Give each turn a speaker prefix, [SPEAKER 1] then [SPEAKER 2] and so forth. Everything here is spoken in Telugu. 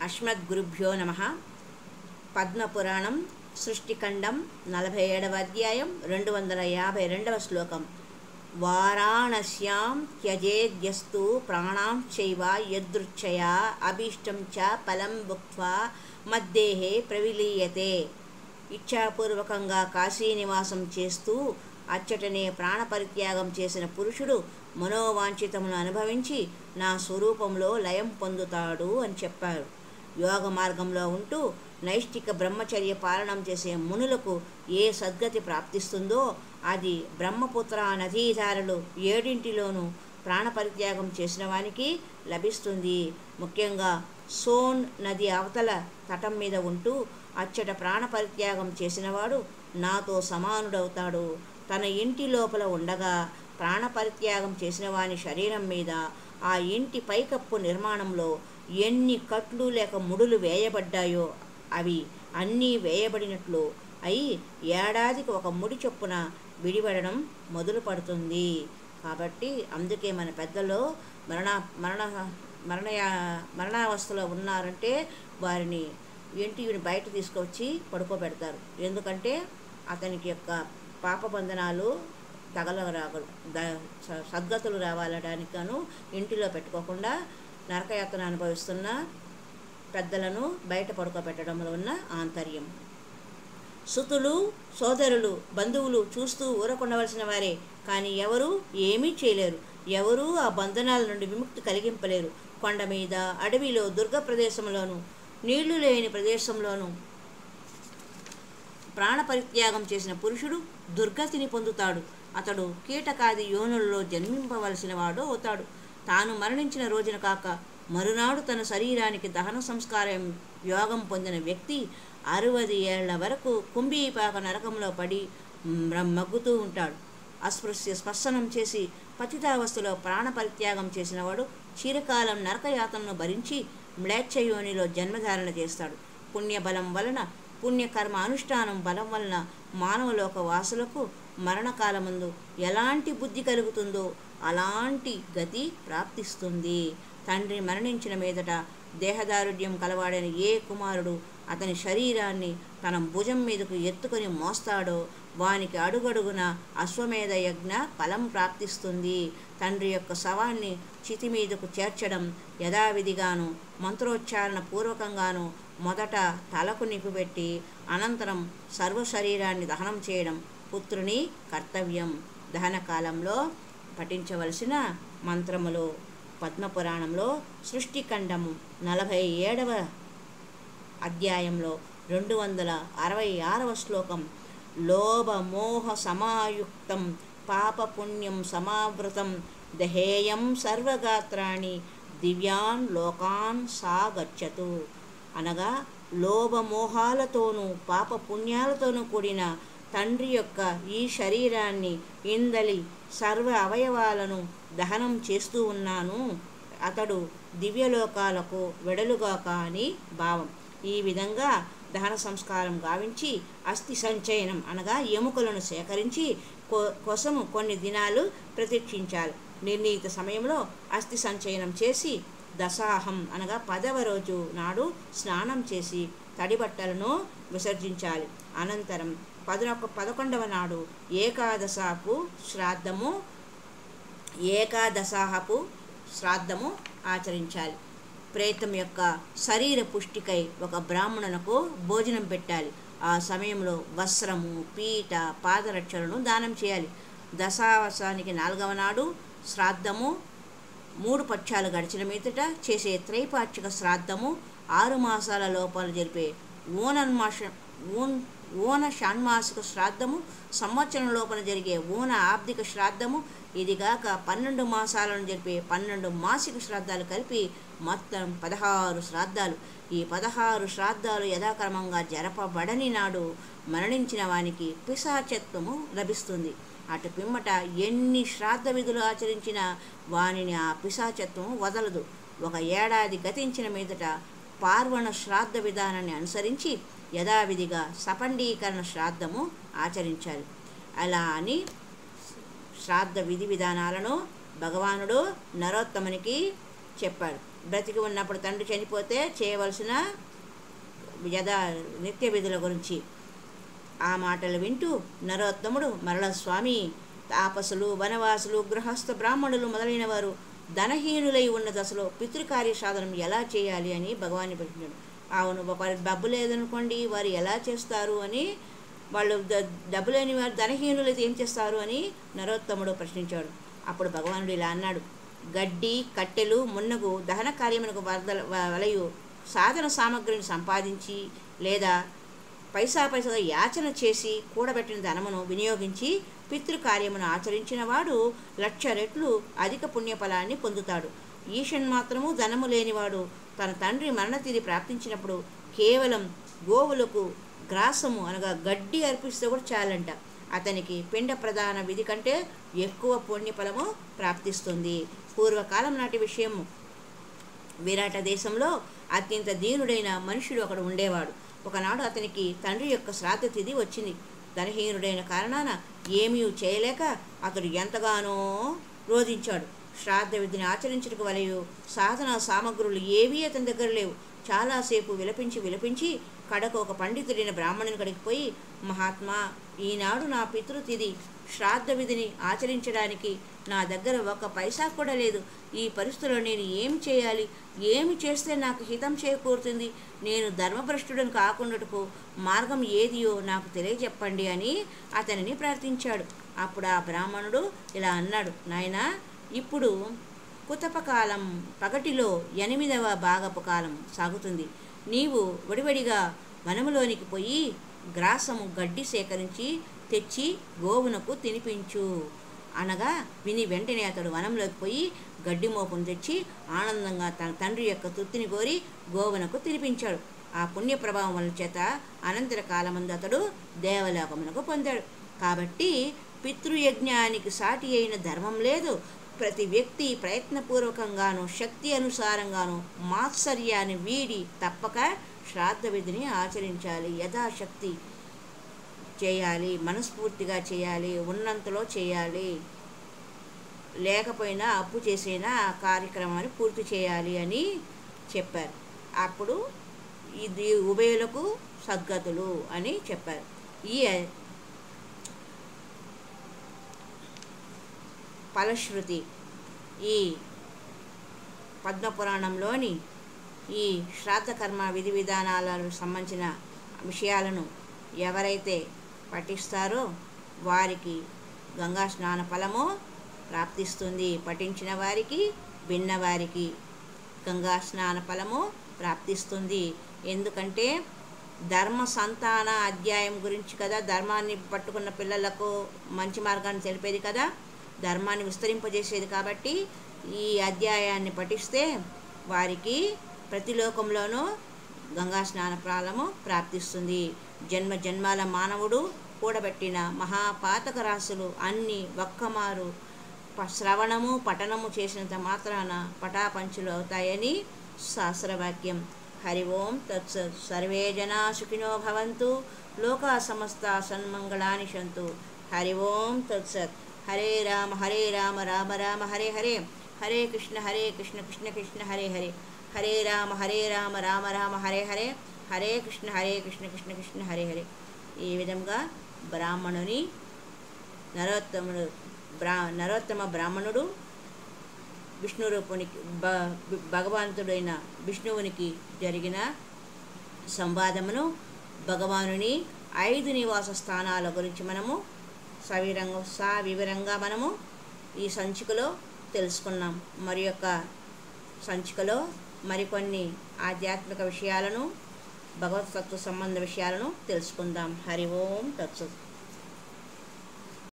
[SPEAKER 1] అస్మద్గురుభ్యో నమః. పద్మపురాణం సృష్టిఖండం 47వ అధ్యాయం 252వ శ్లోకం. వారాణస్యాం త్యజేద్యస్తు ప్రాణాంశ్చైవ యదృచ్ఛయా అభీష్టం చ ఫలం భుక్త్వా మద్దేహే ప్రవిలీయతే. ఇచ్ఛాపూర్వకంగా కాశీనివాసం చేస్తూ అచ్చటనే ప్రాణపరిత్యాగం చేసిన పురుషుడు మనోవాంఛితమును అనుభవించి నా స్వరూపంలో లయం పొందుతాడు అని చెప్పారు. యోగ మార్గంలో ఉంటూ నైష్టిక బ్రహ్మచర్య పాలనం చేసే మునులకు ఏ సద్గతి ప్రాప్తిస్తుందో అది బ్రహ్మపుత్ర నదీధారలు 7 ప్రాణపరిత్యాగం చేసిన వానికి లభిస్తుంది. ముఖ్యంగా సోన్ నది అవతల తటం మీద ఉంటూ అచ్చట ప్రాణపరిత్యాగం చేసినవాడు నాతో సమానుడవుతాడు. తన ఇంటి లోపల ఉండగా ప్రాణపరిత్యాగం చేసిన వాని శరీరం మీద ఆ ఇంటి పైకప్పు నిర్మాణంలో ఎన్ని కట్లు లేక ముడులు వేయబడ్డాయో అవి అన్నీ వేయబడినట్లు అయి ఏడాదికి ఒక ముడి చొప్పున విడిపడడం మొదలు పడుతుంది. కాబట్టి అందుకే మన పెద్దలు మరణావస్థలో ఉన్నారంటే వారిని ఇంటి బయట తీసుకొచ్చి పడుకోబెడతారు. ఎందుకంటే అతనికి యొక్క పాపబంధనాలు సద్గతులు రావాలడానికి గాను ఇంటిలో పెట్టుకోకుండా నరకయాతన అనుభవిస్తున్న పెద్దలను బయట పడుకోబెట్టడంలో ఉన్న ఆంతర్యం. సుతులు, సోదరులు, బంధువులు చూస్తూ ఊరకుండవలసిన వారే, కానీ ఎవరూ ఏమీ చేయలేరు. ఎవరూ ఆ బంధనాల నుండి విముక్తి కలిగింపలేరు. కొండ మీద, అడవిలో, దుర్గ ప్రదేశంలోనూ, నీళ్లు లేని ప్రదేశంలోనూ ప్రాణపరిత్యాగం చేసిన పురుషుడు దుర్గతిని పొందుతాడు. అతడు కీటకాది యోనులలో జన్మింపవలసిన వాడు అవుతాడు. తాను మరణించిన రోజున కాక మరునాడు తన శరీరానికి దహన సంస్కారం యోగం పొందిన వ్యక్తి 60 ఏళ్ల వరకు కుంభీపాక నరకంలో పడి మగ్గుతూ ఉంటాడు. అస్పృశ్య స్పర్శనం చేసి పతితావస్థలో ప్రాణపరిత్యాగం చేసినవాడు చిరకాలం నరకయాతనను భరించి మ్లేచ్ఛయోనిలో జన్మధారణ చేస్తాడు. పుణ్యబలం వలన, పుణ్యకర్మ అనుష్ఠానం బలం వలన మానవలోక వాసులకు మరణకాలమందు ఎలాంటి బుద్ధి కలుగుతుందో అలాంటి గతి ప్రాప్తిస్తుంది. తండ్రి మరణించిన మీదట దేహదారుఢ్యం కలవాడైన ఏ కుమారుడు అతని శరీరాన్ని తన భుజం మీదకు ఎత్తుకొని మోస్తాడో వానికి అడుగడుగున అశ్వమేధ యజ్ఞ ఫలం ప్రాప్తిస్తుంది. తండ్రి యొక్క శవాన్ని చితి మీదకు చేర్చడం యథావిధిగాను మంత్రోచ్చారణ పూర్వకంగాను మొదట తలకు నిప్పుపెట్టి అనంతరం సర్వ శరీరాన్ని దహనం చేయడం పుత్రుని కర్తవ్యం. దహన కాలంలో పఠించవలసిన మంత్రములు. పద్మపురాణంలో సృష్టిఖండము 47వ అధ్యాయంలో 266వ శ్లోకం. లోభమోహ సమాయుక్తం పాపపుణ్యం సమావృతం దహేయం సర్వగాత్రాణి దివ్యాన్ లోకాన్ సాగచ్చతు. అనగా లోభమోహాలతోనూ పాపపుణ్యాలతోనూ కూడిన తండ్రి యొక్క ఈ శరీరాన్ని ఇందలి సర్వ అవయవాలను దహనం చేస్తూ ఉన్నాను. అతడు దివ్యలోకాలకు వెడలుగాక అని భావం. ఈ విధంగా దహన సంస్కారం గావించి అస్థి సంచయనం అనగా ఎముకలను సేకరించి కోసము కొన్ని దినాలు ప్రతీక్షించాలి. నిర్ణీత సమయంలో అస్థి సంచయనం చేసి దశాహం అనగా 10వ రోజు నాడు స్నానం చేసి తడి బట్టలను విసర్జించాలి. అనంతరం 11వ నాడు ఏకాదశాహపు శ్రాద్ధము ఆచరించాలి. ప్రేతం యొక్క శరీర పుష్టికై ఒక బ్రాహ్మణునకు భోజనం పెట్టాలి. ఆ సమయంలో వస్త్రము, పీట, పాదరక్షలను దానం చేయాలి. దశావసానికి 4వ నాడు శ్రాద్ధము 3 పక్షాలు గడిచిన మీదట చేసే త్రైపాక్షిక శ్రాద్ధము 6 మాసాల లోపల జరిపే ఓన షాణ్మాసిక శ్రాద్ధము, సంవత్సరం లోపల జరిగే ఓన ఆబ్దిక శ్రాద్ధము, ఇదిగాక 12 మాసాలను జరిపే 12 మాసిక శ్రాద్ధాలు కలిపి మొత్తం 16 శ్రాద్ధాలు. ఈ 16 శ్రాద్ధాలు యథాక్రమంగా జరపబడని నాడు మరణించిన వానికి పిశాచత్వము లభిస్తుంది. అటు పిమ్మట ఎన్ని శ్రాద్ధ విధులు ఆచరించినా వానిని ఆ పిశాచత్వము వదలదు. 1 ఏడాది గతించిన మీదట పార్వణ శ్రాద్ధ విధానాన్ని అనుసరించి యథావిధిగా సపండీకరణ శ్రాద్ధము ఆచరించాలి. అలా అని శ్రాద్ధ విధి విధానాలను భగవానుడు నరోత్తమునికి చెప్పాడు. బ్రతికి ఉన్నప్పుడు తండ్రి చనిపోతే చేయవలసిన యథా నిత్య విధుల గురించి ఆ మాటలు వింటూ నరోత్తముడు మరల స్వామి, తాపసులు, వనవాసులు, గృహస్థ బ్రాహ్మణులు మొదలైన వారు ధనహీనులై ఉన్న దశలో పితృకార్య సాధనం ఎలా చేయాలి అని భగవాన్ని ప్రశ్నించాడు. అవును, వారి డబ్బు లేదనుకోండి, వారు ఎలా చేస్తారు అని, వాళ్ళు డబ్బు లేని వారు ధనహీనులైతే ఏం చేస్తారు అని నరోత్తముడు ప్రశ్నించాడు. అప్పుడు భగవానుడు ఇలా అన్నాడు: గడ్డి, కట్టెలు, మున్నగు దహన కార్యమునకు వలయు సాధన సామగ్రిని సంపాదించి లేదా పైసాగా యాచన చేసి కూడబెట్టిన ధనమును వినియోగించి పితృకార్యమును ఆచరించిన వాడు 1,00,000 రెట్లు అధిక పుణ్యఫలాన్ని పొందుతాడు. ఈషన్ మాత్రము ధనము లేనివాడు తన తండ్రి మరణతిథి ప్రాప్తించినప్పుడు కేవలం గోవులకు గ్రాసము అనగా గడ్డి అర్పిస్తే కూడా చాలంట. అతనికి పిండ ప్రధాన విధి కంటే ఎక్కువ పుణ్యఫలము ప్రాప్తిస్తుంది. పూర్వకాలం నాటి విషయము. విరాట దేశంలో అత్యంత దీనుడైన మనుషుడు ఒకడు ఉండేవాడు. ఒకనాడు అతనికి తండ్రి యొక్క శ్రాద్ధ తిథి వచ్చింది. ధనహీనుడైన కారణాన ఏమీ చేయలేక అతడు ఎంతగానో రోధించాడు. శ్రాద్ధ విధిని ఆచరించడానికి వలయు సాధన సామగ్రులు ఏవీ అతని దగ్గర లేవు. చాలాసేపు విలపించి కడకు ఒక పండితుడైన బ్రాహ్మణుని కడికి పోయి, మహాత్మా, ఈనాడు నా పితృతిథి శ్రాద్ధ విధిని ఆచరించడానికి నా దగ్గర 1 పైసా కూడా లేదు. ఈ పరిస్థితుల్లో నేను ఏం చేయాలి? ఏమి చేస్తే నాకు హితం చేకూరుతుంది? నేను ధర్మభ్రష్టుడని కాకుండాటకు మార్గం ఏదియో నాకు తెలియజెప్పండి అని అతనిని ప్రార్థించాడు. అప్పుడు ఆ బ్రాహ్మణుడు ఇలా అన్నాడు: నాయనా, ఇప్పుడు కుతపకాలం పగటిలో 8వ భాగపు కాలం సాగుతుంది. నీవు వడివడిగా వనములోనికి పోయి గ్రాసము గడ్డి సేకరించి తెచ్చి గోవునకు తినిపించు అనగా విని వెంటనే అతడు వనంలోకి పోయి గడ్డి మోపును తెచ్చి ఆనందంగా తన తండ్రి యొక్క తృప్తిని కోరి గోవునకు తినిపించాడు. ఆ పుణ్య ప్రభావం వల్ల చేత అనంతర కాలమందు అతడు దేవలోకమునకు పొందాడు. కాబట్టి పితృయజ్ఞానికి సాటి అయిన ధర్మం లేదు. ప్రతి వ్యక్తి ప్రయత్నపూర్వకంగాను శక్తి అనుసారంగాను మాత్సర్యాన్ని వీడి తప్పక శ్రాద్ధ విధిని ఆచరించాలి. యథాశక్తి చేయాలి, మనస్ఫూర్తిగా చేయాలి, ఉన్నంతలో చేయాలి, లేకపోయినా అప్పు చేసైనా ఆ కార్యక్రమాన్ని పూర్తి చేయాలి అని చెప్పారు. అప్పుడు ఇది ఉభయులకు సద్గతులు అని చెప్పారు. ఈ ఫలశ్రుతి ఈ పద్మపురాణంలోని ఈ శ్రాద్ధకర్మ విధి విధానాలకు సంబంధించిన విషయాలను ఎవరైతే పఠిస్తారో వారికి గంగా స్నాన ఫలము ప్రాప్తిస్తుంది. పఠించిన వారికి, విన్నవారికి గంగా స్నాన ఫలము ప్రాప్తిస్తుంది. ఎందుకంటే ధర్మ సంతాన అధ్యాయం గురించి కదా, ధర్మాన్ని పట్టుకున్న పిల్లలకు మంచి మార్గాన్ని తెలిపేది కదా, ధర్మాన్ని విస్తరింపజేసేది. కాబట్టి ఈ అధ్యాయాన్ని పఠిస్తే వారికి ప్రతి లోకంలోనూ గంగా స్నాన ఫలము ప్రాప్తిస్తుంది. జన్మ జన్మాల మానవుడు కూడబెట్టిన మహాపాతక రాశులు అన్నీ ఒక్కమారు శ్రవణము పఠనము చేసినంత మాత్రాన పటాపంచులు అవుతాయని శాస్త్రవాక్యం. హరి ఓం తత్సత్. సర్వే జనా సుఖినో భవంతు, లోకా సమస్తా సన్మంగళాని సంతు. హరి ఓం తత్సత్. హరే రామ రామ రామ హరే హరే, హరే కృష్ణ కృష్ణ కృష్ణ హరే హరే, హరే రామ రామ రామ హరే హరే, హరే కృష్ణ కృష్ణ కృష్ణ హరే హరే. ఈ విధంగా బ్రాహ్మణుని నరోత్తమ బ్రాహ్మణుడు విష్ణు రూపునికి భగవంతుడైన విష్ణువునికి జరిగిన సంవాదమును, భగవానుని 5 నివాస స్థానాల గురించి మనము వివరంగా మనము ఈ సంచికలో తెలుసుకున్నాం. మరి యొక్క సంచికలో మరికొన్ని ఆధ్యాత్మిక విషయాలను, భగవత్ తత్వ సంబంధ విషయాలను తెలుసుకుందాం. హరి ఓం తత్సత్.